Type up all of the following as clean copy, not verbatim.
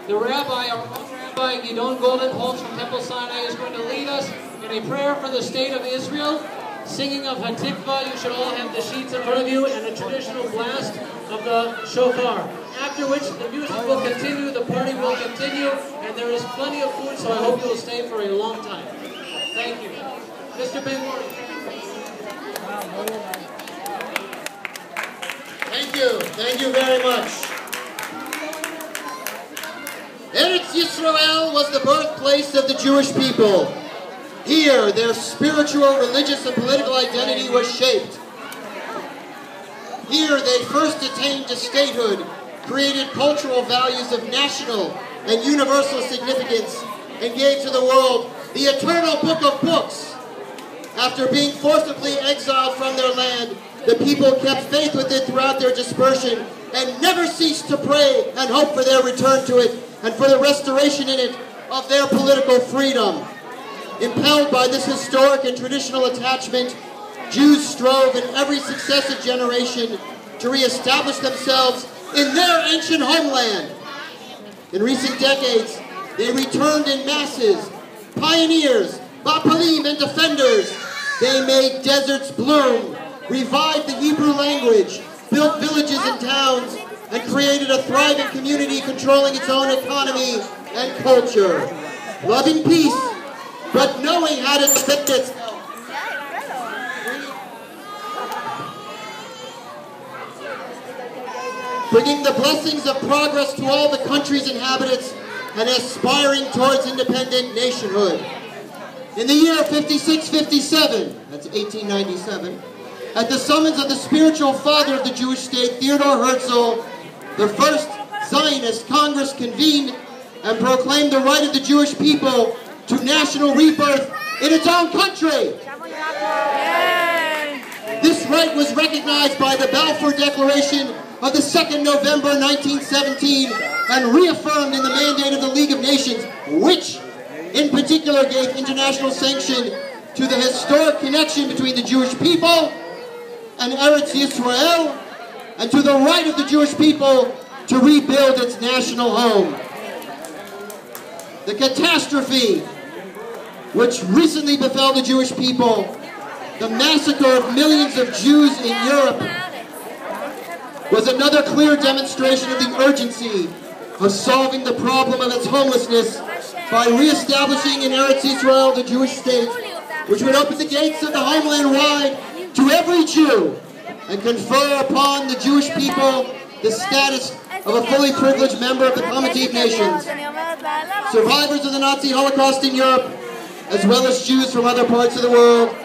The rabbi, our own Rabbi Gidon Goldenholtz from Temple Sinai, is going to lead us in a prayer for the state of Israel, singing of Hatikva. You should all have the sheets in front of you, and a traditional blast of the shofar. After which the music will continue, the party will continue, and there is plenty of food, so I hope you will stay for a long time. Thank you. Mr. Ben-Gurion. Thank you very much. Eretz Yisrael was the birthplace of the Jewish people. Here, their spiritual, religious, and political identity was shaped. Here, they first attained to statehood, created cultural values of national and universal significance, and gave to the world the eternal book of books. After being forcibly exiled from their land, the people kept faith with it throughout their dispersion and never ceased to pray and hope for their return to it and for the restoration in it of their political freedom. Impelled by this historic and traditional attachment, Jews strove in every successive generation to reestablish themselves in their ancient homeland. In recent decades, they returned in masses, pioneers, Bapalim, and defenders. They made deserts bloom, revived the Hebrew language, built villages and towns, and created a thriving community controlling its own economy and culture. Loving peace, but knowing how to defend itself. Bringing the blessings of progress to all the country's inhabitants and aspiring towards independent nationhood. In the year 56-57, that's 1897, at the summons of the spiritual father of the Jewish state, Theodor Herzl, the first Zionist Congress convened and proclaimed the right of the Jewish people to national rebirth in its own country. This right was recognized by the Balfour Declaration of the 2nd November 1917 and reaffirmed in the mandate of the League of Nations, which in particular gave international sanction to the historic connection between the Jewish people and Eretz Yisrael, and to the right of the Jewish people to rebuild its national home. The catastrophe which recently befell the Jewish people, the massacre of millions of Jews in Europe, was another clear demonstration of the urgency of solving the problem of its homelessness by re-establishing in Eretz Yisrael the Jewish state, which would open the gates of the homeland wide to every Jew and confer upon the Jewish people the status of a fully privileged member of the Comity of Nations. Survivors of the Nazi Holocaust in Europe, as well as Jews from other parts of the world,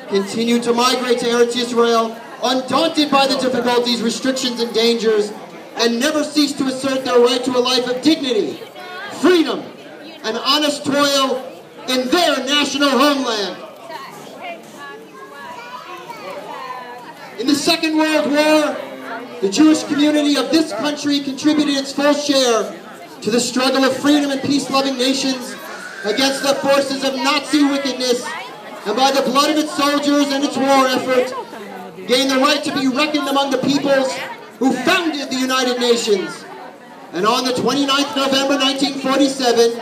continue to migrate to Eretz Yisrael, undaunted by the difficulties, restrictions, and dangers, and never cease to assert their right to a life of dignity, freedom, and honest toil in their national homeland. In the Second World War, the Jewish community of this country contributed its full share to the struggle of freedom and peace-loving nations against the forces of Nazi wickedness, and by the blood of its soldiers and its war effort, gained the right to be reckoned among the peoples who founded the United Nations. And on the 29th November 1947,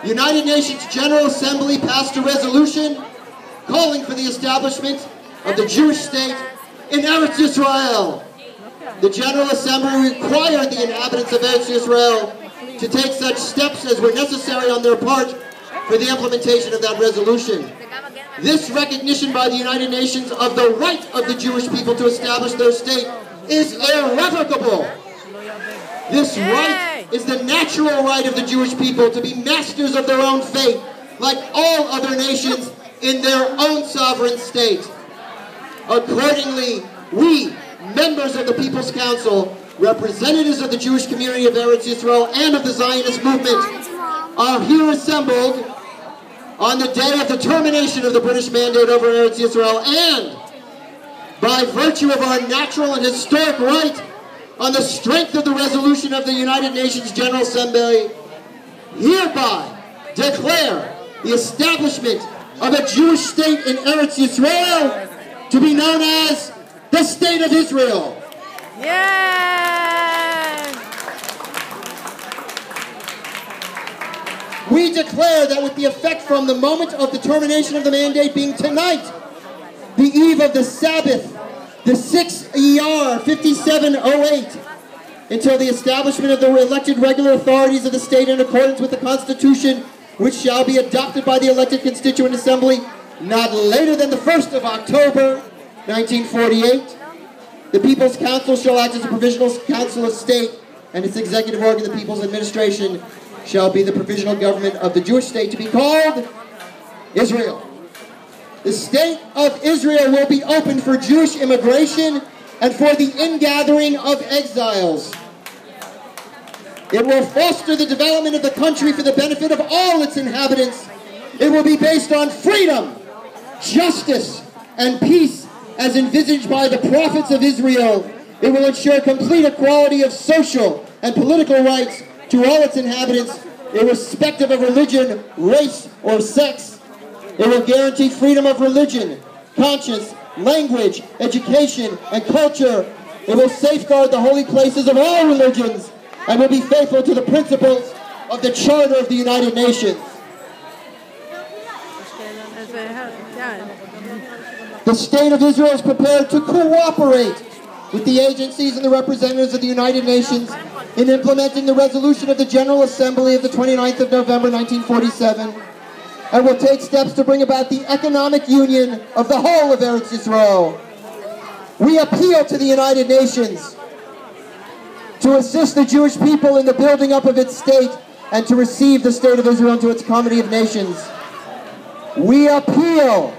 the United Nations General Assembly passed a resolution calling for the establishment of the Jewish state in Eretz Yisrael. The General Assembly required the inhabitants of Eretz Yisrael to take such steps as were necessary on their part for the implementation of that resolution. This recognition by the United Nations of the right of the Jewish people to establish their state is irrevocable. This right is the natural right of the Jewish people to be masters of their own fate, like all other nations in their own sovereign state. Accordingly, we, members of the People's Council, representatives of the Jewish community of Eretz Yisrael and of the Zionist movement, are here assembled on the day of the termination of the British mandate over Eretz Yisrael, and by virtue of our natural and historic right, on the strength of the resolution of the United Nations General Assembly, hereby declare the establishment of a Jewish state in Eretz Yisrael to be known as the State of Israel. Yeah! We declare that with the effect from the moment of the termination of the mandate being tonight, the eve of the Sabbath, the 6th ER 5708, until the establishment of the elected regular authorities of the state in accordance with the Constitution, which shall be adopted by the elected Constituent Assembly not later than the 1st of October, 1948. The People's Council shall act as a provisional council of state, and its executive organ, the People's Administration, shall be the provisional government of the Jewish state to be called Israel. The state of Israel will be open for Jewish immigration and for the ingathering of exiles. It will foster the development of the country for the benefit of all its inhabitants. It will be based on freedom, justice, and peace as envisaged by the prophets of Israel. It will ensure complete equality of social and political rights to all its inhabitants, irrespective of religion, race, or sex. It will guarantee freedom of religion, conscience, language, education, and culture. It will safeguard the holy places of all religions and will be faithful to the principles of the Charter of the United Nations. The State of Israel is prepared to cooperate with the agencies and the representatives of the United Nations in implementing the resolution of the General Assembly of the 29th of November 1947, and will take steps to bring about the economic union of the whole of Eretz Yisrael. We appeal to the United Nations to assist the Jewish people in the building up of its state and to receive the State of Israel into its comity of nations. We appeal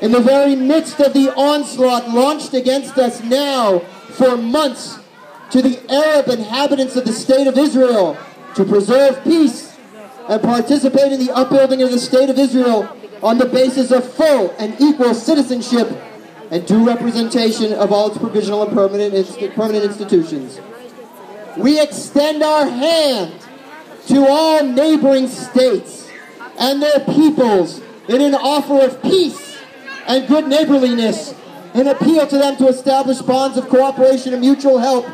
in the very midst of the onslaught launched against us now for months to the Arab inhabitants of the State of Israel to preserve peace and participate in the upbuilding of the State of Israel on the basis of full and equal citizenship and due representation of all its provisional and permanent institutions. We extend our hand to all neighboring states and their peoples in an offer of peace and good neighborliness, and appeal to them to establish bonds of cooperation and mutual help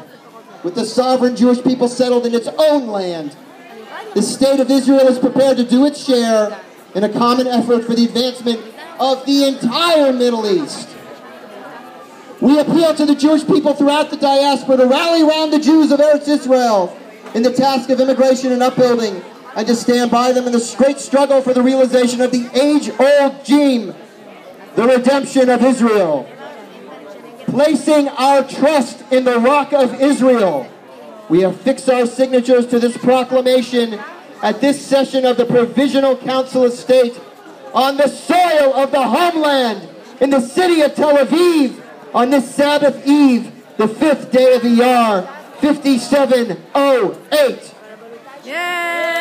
with the sovereign Jewish people settled in its own land. The State of Israel is prepared to do its share in a common effort for the advancement of the entire Middle East. We appeal to the Jewish people throughout the diaspora to rally around the Jews of Eretz Israel in the task of immigration and upbuilding, and to stand by them in the great struggle for the realization of the age-old dream, the redemption of Israel. Placing our trust in the Rock of Israel, we have fixed our signatures to this proclamation at this session of the Provisional Council of State on the soil of the homeland in the city of Tel Aviv on this Sabbath Eve, the 5th day of Iyar, 5708. Yay!